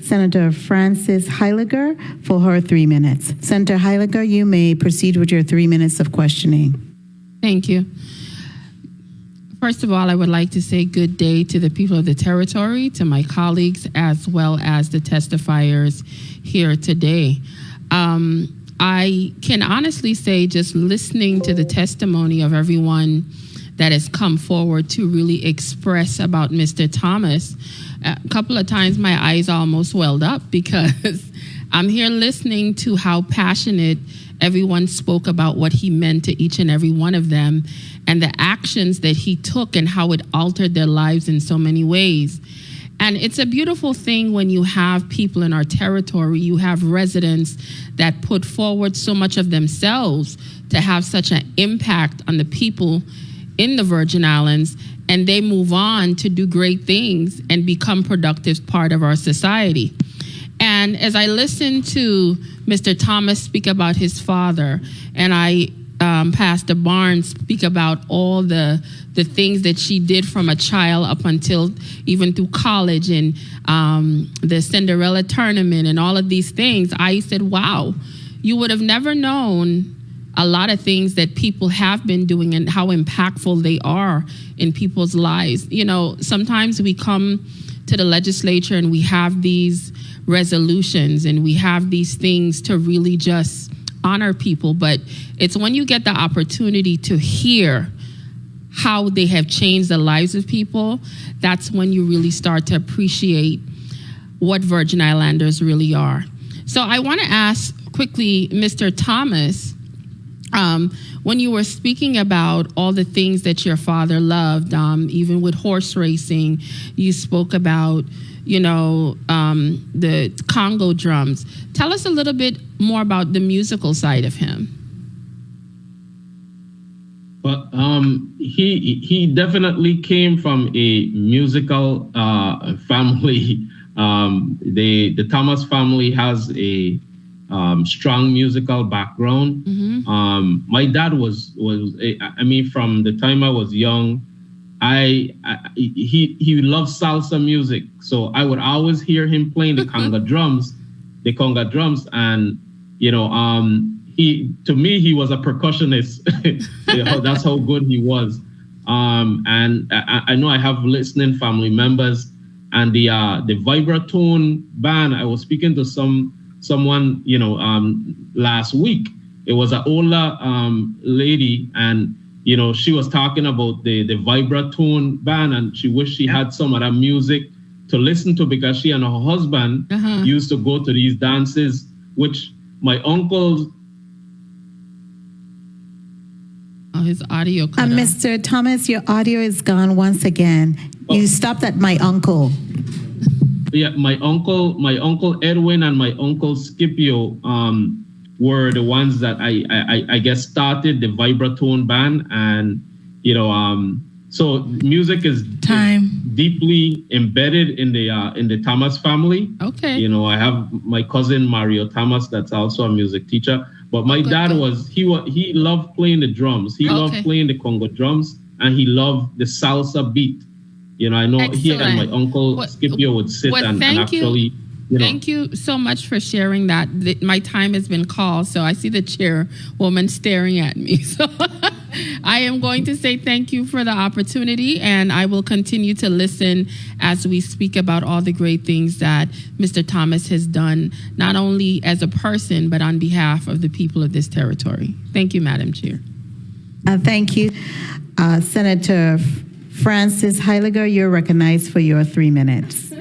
Senator Francis Heiliger for her 3 minutes. Senator Heiliger, you may proceed with your 3 minutes of questioning. Thank you. First of all, I would like to say good day to the people of the territory, to my colleagues, as well as the testifiers here today. I can honestly say, just listening to the testimony of everyone that has come forward to really express about Mr. Thomas, a couple of times my eyes almost welled up because I'm here listening to how passionate everyone spoke about what he meant to each and every one of them and the actions that he took and how it altered their lives in so many ways. And it's a beautiful thing when you have people in our territory, you have residents that put forward so much of themselves to have such an impact on the people in the Virgin Islands, and they move on to do great things and become productive part of our society. And as I listened to Mr. Thomas speak about his father, and I Pastor Barnes speak about all the things that she did from a child up until even through college and the Cinderella tournament and all of these things, I said, wow, you would have never known a lot of things that people have been doing and how impactful they are in people's lives. You know, sometimes we come to the legislature and we have these resolutions and we have these things to really just honor people, but it's when you get the opportunity to hear how they have changed the lives of people, that's when you really start to appreciate what Virgin Islanders really are. So I want to ask quickly, Mr. Thomas, when you were speaking about all the things that your father loved, even with horse racing, you spoke about, you know, the Congo drums. Tell us a little bit more about the musical side of him. But he definitely came from a musical family. The Thomas family has a strong musical background. Mm-hmm. My dad was I mean, from the time I was young, he loved salsa music, so I would always hear him playing the conga drums, and you know, to me he was a percussionist. That's how good he was. And I know I have listening family members, and the vibratone band. I was speaking to someone, you know, last week. It was an older lady, and you know, she was talking about the vibratone band, and she wished she had some of that music to listen to because she and her husband used to go to these dances, which my uncles. Oh, his audio cut off. Mr. Thomas, your audio is gone once again. Oh. You stopped at my uncle. Yeah, my uncle Edwin and my uncle Scipio were the ones that I guess started the vibratone band, and you know, so music is deeply embedded in the Thomas family. Okay. You know, I have my cousin Mario Thomas that's also a music teacher, but my dad he loved playing the drums. He loved playing the Congo drums, and he loved the salsa beat. You know, I know he and my uncle Scipio would sit and actually. Thank you so much for sharing that. My time has been called, so I see the chairwoman staring at me. So I am going to say thank you for the opportunity, and I will continue to listen as we speak about all the great things that Mr. Thomas has done, not only as a person, but on behalf of the people of this territory. Thank you, Madam Chair. Thank you. Senator Francis Heiliger, you're recognized for your 3 minutes.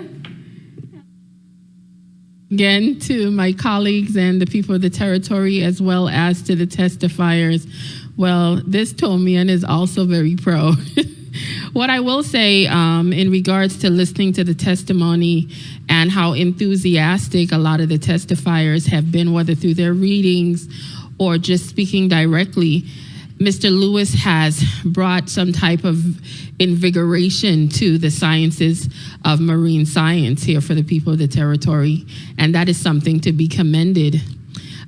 Again, to my colleagues and the people of the territory, as well as to the testifiers, well, this Tomian is also very proud. What I will say in regards to listening to the testimony and how enthusiastic a lot of the testifiers have been, whether through their readings or just speaking directly, Mr. Lewis has brought some type of invigoration to the sciences of marine science here for the people of the territory, and that is something to be commended.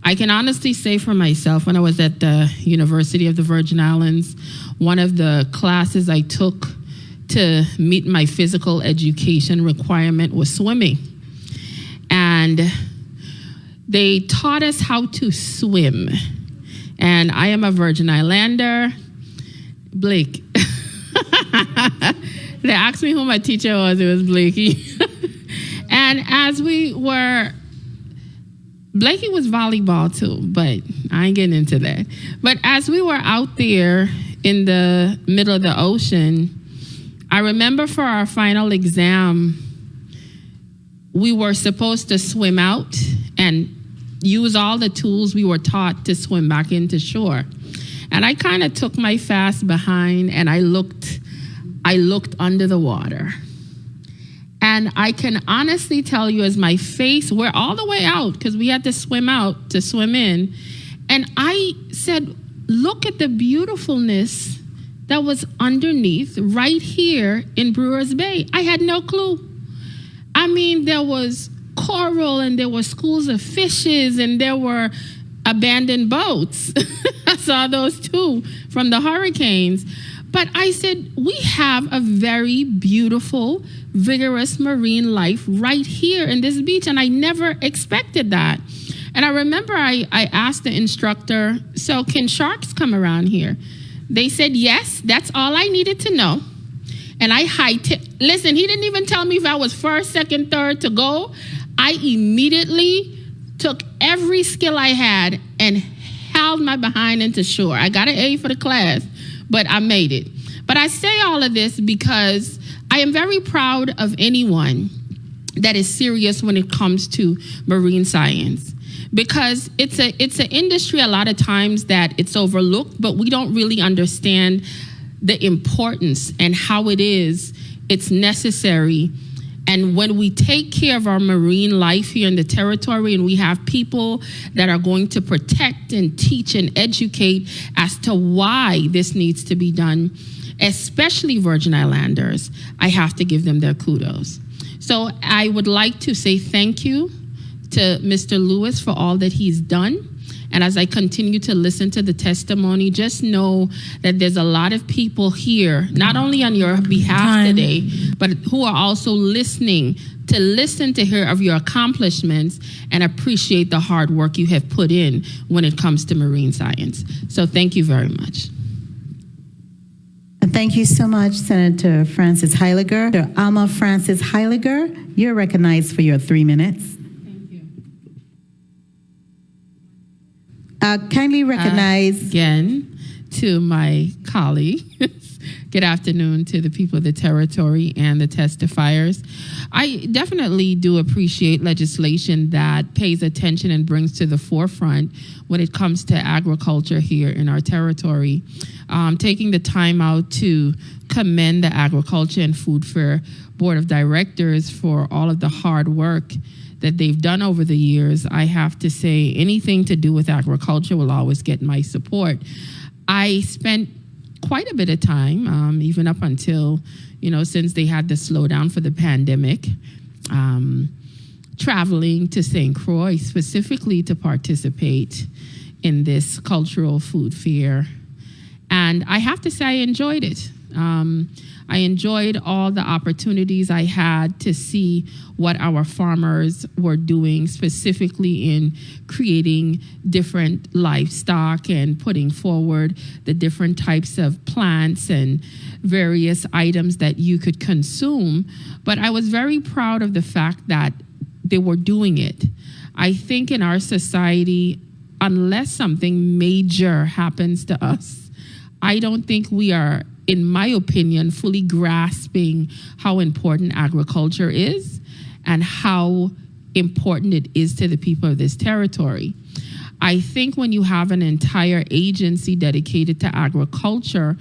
I can honestly say for myself, when I was at the University of the Virgin Islands, one of the classes I took to meet my physical education requirement was swimming. and they taught us how to swim. And I am a Virgin Islander. Blake. They asked me who my teacher was. It was Blakey. And as we were, Blakey was volleyball too, but I ain't getting into that. But as we were out there in the middle of the ocean, I remember for our final exam, we were supposed to swim out and use all the tools we were taught to swim back into shore. And I kind of took my fast behind and I looked under the water. And I can honestly tell you, as my face, we're all the way out because we had to swim out to swim in. And I said, look at the beautifulness that was underneath right here in Brewers Bay. I had no clue. I mean, there was coral and there were schools of fishes and there were abandoned boats. I saw those too from the hurricanes. But I said, we have a very beautiful, vigorous marine life right here in this beach. And I never expected that. And I remember I asked the instructor, so can sharks come around here? They said, yes, that's all I needed to know. And I listen, he didn't even tell me if I was first, second, third to go. I immediately took every skill I had and held my behind into shore. I got an A for the class, but I made it. But I say all of this because I am very proud of anyone that is serious when it comes to marine science. Because it's an industry a lot of times that it's overlooked, but we don't really understand the importance and how it's necessary. And when we take care of our marine life here in the territory and we have people that are going to protect and teach and educate as to why this needs to be done, especially Virgin Islanders, I have to give them their kudos. So I would like to say thank you to Mr. Lewis for all that he's done. And as I continue to listen to the testimony, just know that there's a lot of people here, not only on your behalf today, but who are also listening to hear of your accomplishments and appreciate the hard work you have put in when it comes to marine science. So thank you very much. Thank you so much, Senator Francis Heiliger. Dr. Alma Francis Heiliger, you're recognized for your 3 minutes. Kindly recognize again to my colleagues. Good afternoon to the people of the territory and the testifiers. I definitely do appreciate legislation that pays attention and brings to the forefront when it comes to agriculture here in our territory. Taking the time out to commend the Agriculture and Food Fair Board of Directors for all of the hard work that they've done over the years. I have to say anything to do with agriculture will always get my support. I spent quite a bit of time, even up until, since they had the slowdown for the pandemic, traveling to St. Croix specifically to participate in this cultural food fair. And I have to say I enjoyed it. I enjoyed all the opportunities I had to see what our farmers were doing, specifically in creating different livestock and putting forward the different types of plants and various items that you could consume. But I was very proud of the fact that they were doing it. I think in our society, unless something major happens to us, I don't think we are, in my opinion, fully grasping how important agriculture is and how important it is to the people of this territory. I think when you have an entire agency dedicated to agriculture,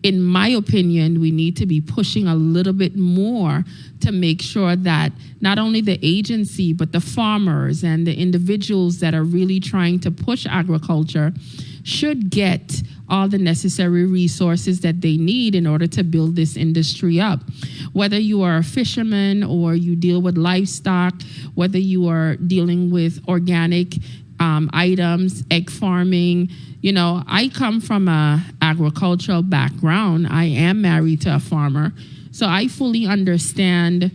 in my opinion, we need to be pushing a little bit more to make sure that not only the agency, but the farmers and the individuals that are really trying to push agriculture should get all the necessary resources that they need in order to build this industry up. Whether you are a fisherman or you deal with livestock, whether you are dealing with organic items, egg farming, I come from an agricultural background. I am married to a farmer, so I fully understand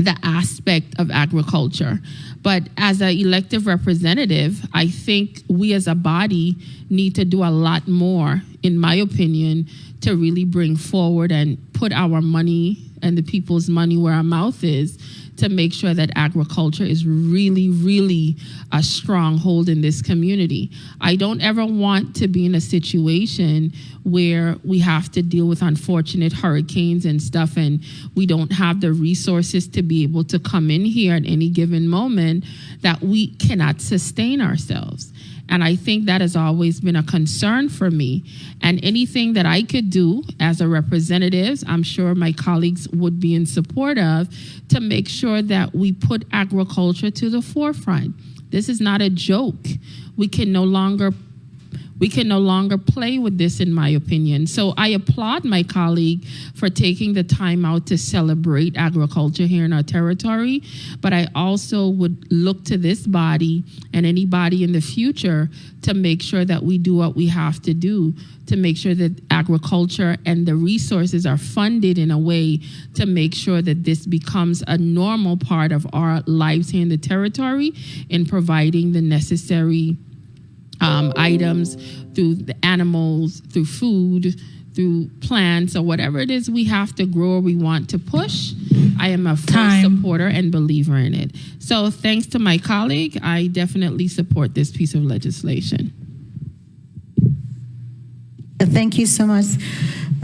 the aspect of agriculture. But as an elective representative, I think we as a body need to do a lot more, in my opinion, to really bring forward and put our money and the people's money where our mouth is, to make sure that agriculture is really, really a stronghold in this community. I don't ever want to be in a situation where we have to deal with unfortunate hurricanes and stuff, and we don't have the resources to be able to come in here at any given moment, that we cannot sustain ourselves. And I think that has always been a concern for me. And anything that I could do as a representative, I'm sure my colleagues would be in support of, to make sure that we put agriculture to the forefront. This is not a joke. We can no longer play with this, in my opinion. So I applaud my colleague for taking the time out to celebrate agriculture here in our territory. But I also would look to this body and anybody in the future to make sure that we do what we have to do to make sure that agriculture and the resources are funded in a way to make sure that this becomes a normal part of our lives here in the territory, in providing the necessary items through the animals, through food, through plants, or whatever it is we have to grow or we want to push. I am a full supporter and believer in it. So thanks to my colleague, I definitely support this piece of legislation. Thank you so much.